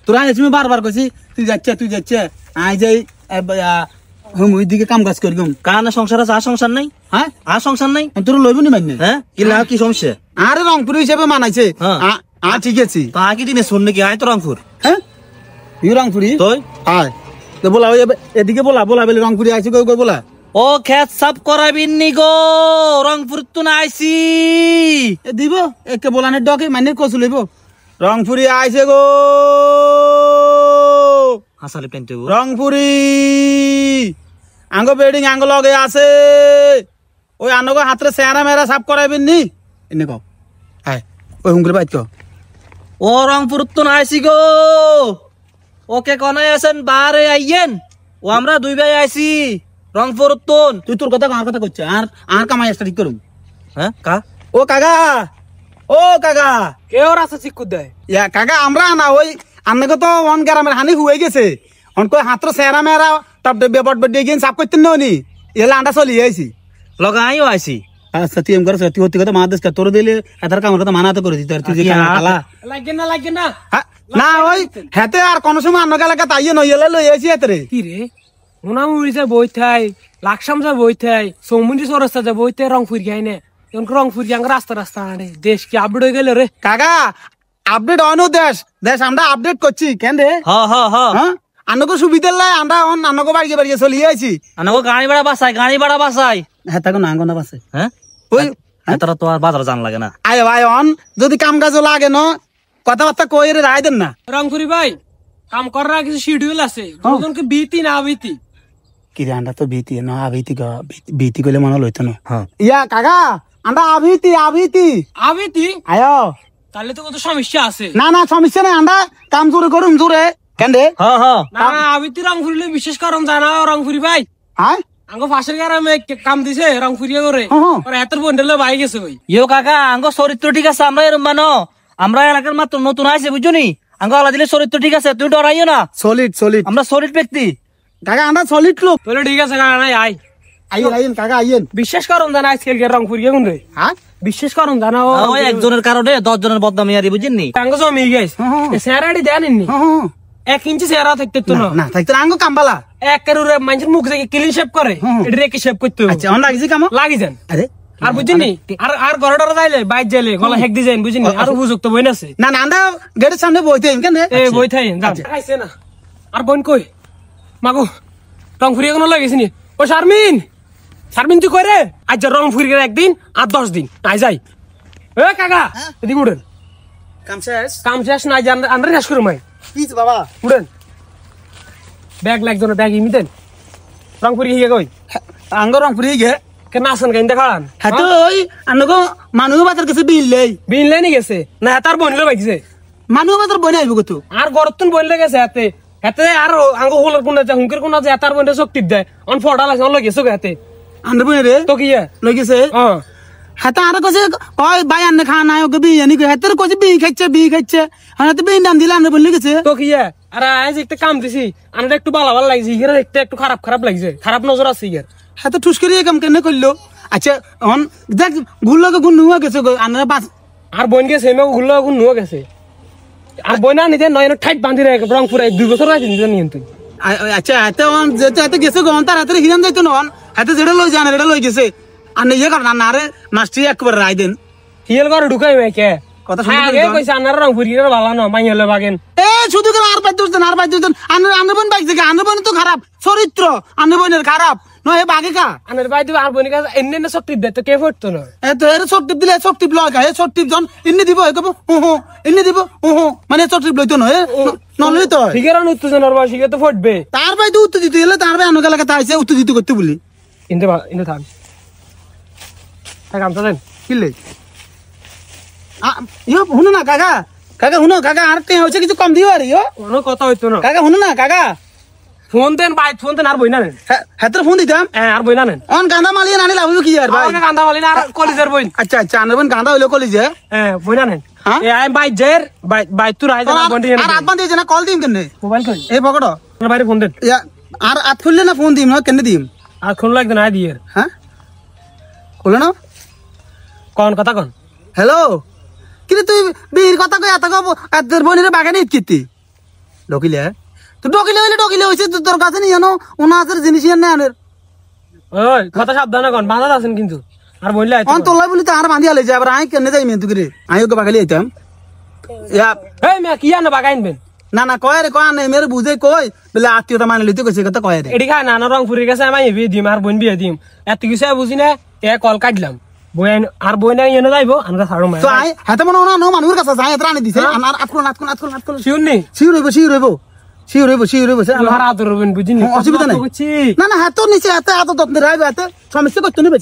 তোরা আমি বারবার কইছি তুই যাচ্ছে আই যাই ওই দিকে কাম কাজ করি কানা সংসার আছে আর সংসার নাই হ্যাঁ আর সংসার নাই তোর লইব নি মানে হ্যাঁ কি সমস্যা আরে রংপুর হিসেবে মানাইছে ঠিক আছে তা কি দিনে শুন নাকি আয় তো রংপুর হ্যাঁ রংপুরি তুই আয় তো বলা এদিকে বলা বলে রংপুরি আইছি কই বলা ও খেত সাপ করাবিন নি গো রংপুর তো না আইছি দিব একে বলানের ডকে মানে কচু লইব রংপুরি আইছে গো হাসালে প্লেনতে রংপুরি আঙ্গ বেডিং আঙ্গ লগে আছে ওই আনগো হাতরে চেহারা মেরা সাফ করাইবেন নি এনে কও আয় ওই হুঙ্গরে বাইত কও ও রংপুর তো না আইছি গো ওকে কোনে আছেন বারে আইয়েন ও আমরা দুই ভাই আইছি রংপুর উত্তন তুই তোর কথা আমার কথা কইছ আর কামাই আসটা ঠিক করুম হ্যাঁ কা ও কাকা কে ওর আছে চিকু দেয় ইয়া কাকা আমরা না ওই আন্নাকে তো অন গ্রামের হানি হয়ে গেছে অন কই হাতর চেহারা মেরা তাপ বেবট বেডে গিয়ে সাফ করতেন নি এলা আন্ডা চলি আইছি লগা আইও আইছি আচ্ছা তুই এম করে সত্যি হতে কথা মাদেশ তোর দিলে এটার কামের কথা মানাতে করে দিতে তুই যে খালা লাগে না না ওই হেতে আর কোন সময় অন্য এলাকা তাইয়ে নইলে লই আইছি এতরে কি রে মোনামুড়ি যা বই থাই লাকসাম যা বই থাই সৌমুন্দি সরস্তা যা বই থাই রংপুর গাই নে রংপুর গাঙ্গ রাস্তা আনে দেশ কি আপডেট হয়ে গেল রে কাকা আপডেট অন দেশ আমরা আপডেট করছি কেন রে হ্যাঁ আনকো সুবিধা লাই আমরা অন আনকো বাড়িয়ে চলি আইছি আনকো গাড়ি ভাড়া বাসাই হ্যাঁ তাকে না গনা বাসে হ্যাঁ ওই তারা তো আর বাজার জান লাগে না আয় অন যদি কাম কাজ লাগে ন কথাবার্তা কই রে রায় দেন না রংপুরি ভাই কাম করার কিছু শিডিউল আছে দুজনকে বিতি না বিতি কি রে আন্ডা তো বিতি না বিতি কইলে মনে লইতো না হ্যাঁ ইয়া কাকা আন্ডা আবিতি আয় তাহলে তো কত সমস্যা আছে না সমস্যা নাই আন্ডা কাম করুম জোরে কেন রে না আবিতি রংপুরিলে বিশেষ কারণ জানা রংপুরি ভাই হ্যাঁ আঙ্গো ফাঁসের গ্রামে কাম দিছে রংপুরিয়া করে এত বন্ডেলে ভাই গেছে ভাই ইয়ো কাকা আঙ্গো চরিত্র ঠিক আছে আমরা এরম মানো আমরা এলাকার মাত্র নতুন আইছে বুঝছো নি আঙ্গো আলা দিলে চরিত্র ঠিক আছে তুই ডরাইও না সলিড আমরা সলিড ব্যক্তি কাকা আমরা সলিড লোক বলে ঠিক আছে কাকা নাই আইয়েন কাকা আইয়েন বিশেষ কারণ জানা আজকে রংপুরিয়া কোন রে হ্যাঁ বিশেষ কারণ জানা ওই একজনের কারণে 10 জনের বদনামি আরি বুঝিনি আঙ্গো জমি গেছে স্যারাডি জানেননি 1 ইঞ্চি চেহারা থাকতে তো না থাকতে আঙ্গো কামবালা এক কারুরে মানুষের মুখ থেকে ক্লিন শেভ করে এটা রেখে শেভ করতে হবে আচ্ছা অন লাগিছে কাম লাগি যান আরে আর বুঝিনি আর ঘরটার যাইলে বাইর যাইলে গলা হেক ডিজাইন বুঝিনি আর উপযুক্ত বইন আছে না আন্ডা গেটের সামনে বইতে কেন এ বই থাই আইছে না আর বোন কই মাগো রংপুরি কোন লাগেছে নি ও শারমিন তুই কই রে আজ রংপুরি একদিন আর 10 দিন আই যাই এ কাকা এদিকে উড়েন কাম শেষ না জান আন্ডার শেষ করুম ভাই প্লিজ বাবা উড়েন ব্যাগ লাগজনের ব্যাগ ইমিতেন রংপুরি গিয়ে কই আঙ্গো রংপুরি গে কেন আসেন কেন দেখান হ্যাঁ তো ওই আনগো মানুষ বাজার কাছে বিল নি গেছে না তার বনলে বাইছে মানুষ বাজার বনে আইব কত আর গরতুন বনলে গেছে হাতে হাতে আর আঙ্গো হোলের কোন আছে হুঙ্কের কোন আছে তার বনে শক্তি দেয় অন ফড়া লাগে অন লাগেছে হাতে আন্ডা বনে রে তো কি লই গেছে হাতে আর কইছে কই ভাই আন্নে খানা আয় ওকে বিয়ানি কই হাতে কইছে বি খাইছে হাতে বি দাম দিলা আন্ডা বলে গেছে তো কি আর আজ একটা কাম দিছি আন্ডা একটু ভালো লাগছে ইগের একটু খারাপ লাগছে খারাপ নজর আছে ইগের হাতে ঠুস করে কাম কেন করলো আচ্ছা অন দেখ গুল্লাকে গুণ নুয়া গেছে আন্ডা বাস আর বোন গেছে এমে গুল্লাকে গুণ নুয়া গেছে আর বইনা নিতে নয় ঠাইট বাঁধি রে রংপুরে 2 বছর আছে নিতে নিয়ে তুই আচ্ছা হাতে অন যেতে হাতে গেছে গন তার হাতে হিরান যাইতো না হাতে যেটা লই জানে এটা লই গেছে আর ইয়ে কর না রে মাস্টার একবার রায় দেন হিয়েল করে ঢুকাই কে কথা শুনে আগে কইছে আনার রংপুরি রে ভালো না মাইয়ালে বাগেন শুধু করে আর 5 জন আন্নার বোন বাইক থেকে আন্নার বোন তো খারাপ চরিত্র আন্নার বোনের খারাপ নয় বাগে কা আনার বাই দিবে আর বোনের কাছে এনে শক্তি দে তো কে ফুটতো না তো এর শক্তি দিলে শক্তি ব্লক হয় শক্তি জন এনে দিব কব এনে দিব মানে শক্তি লইতো না নলই তো ঠিকই রান উত্তেজনার বয়স তো ফুটবে তার ভাই তো উত্তেজিত হলে তার ভাই অন্য এলাকাতে আইছে উত্তেজিত করতে বলি ইন্দে থাক কাম চলেন কিলে ইয়ো শুনো না কাকা শুনো কাকা আর তে হচ্ছে কিছু কম দিও আর ইয়ো কোনো কথা হইতো না কাকা শুনো না কাকা ফোন দেন আর বই না নেন হাতের ফোন দিতাম আর বই না নেন অন গাঁদা মালিয়ে নানি লাভ কি আর ভাই গাঁদা মালি না আর কলেজের বই আচ্ছা আনার বোন গাঁদা হইলো কলেজে বই না নেন আই বাই তুই রাই জানা বন্ডি আর আত বান্ধি না কল দিম কেনে মোবাইল কই এই পকেট বাইরে ফোন দেন আর আত খুললে না ফোন দিম না কেনে দিম আর খুন লাগবে না দিয়ে হ্যাঁ খুলে না কোন কথা কোন হ্যালো কিন্তু তুই বীর কথা কই এত বোনের বাগানে ইট কিতি ডকিলে তো ডকিলে হইছে তোর কাছে নিয়ে জানো ওনাদের জিনিস এনে আনের ওই কথা সাবধানে কোন বাঁধা আছেন কিন্তু আর বললে অন তোলাই বলি তো আর বাঁধি আলে যে আবার আই কেনে যাই মেন তুই রে আই ওকে বাগালি আইতাম ইয়া এই মিয়া কি আনে বাগাইনবেন না কয় রে কয় না মেরে বুঝে কই বলে আত্মীয়তা মানে লইতে কইছে কথা কয় রে এডি খায় না রংপুরের কাছে আমি বিয়ে দিম আর বোন বিয়ে দিম এত কিছু বুঝি না এ কল কাটলাম বইন আর বইনা এনে যাইবো আমরা ছাড়ো মাই তো আই হাতে মনে না মানুষের কাছে যাই এত আনি দিছে আর আতকুল শিউর নি শিউর হইব আর আদর হবেন বুঝিনি অসুবিধা নাই না হাতও নিচে হাতে এত যত্ন রাখবে হাতে সমস্যা করতে নেবে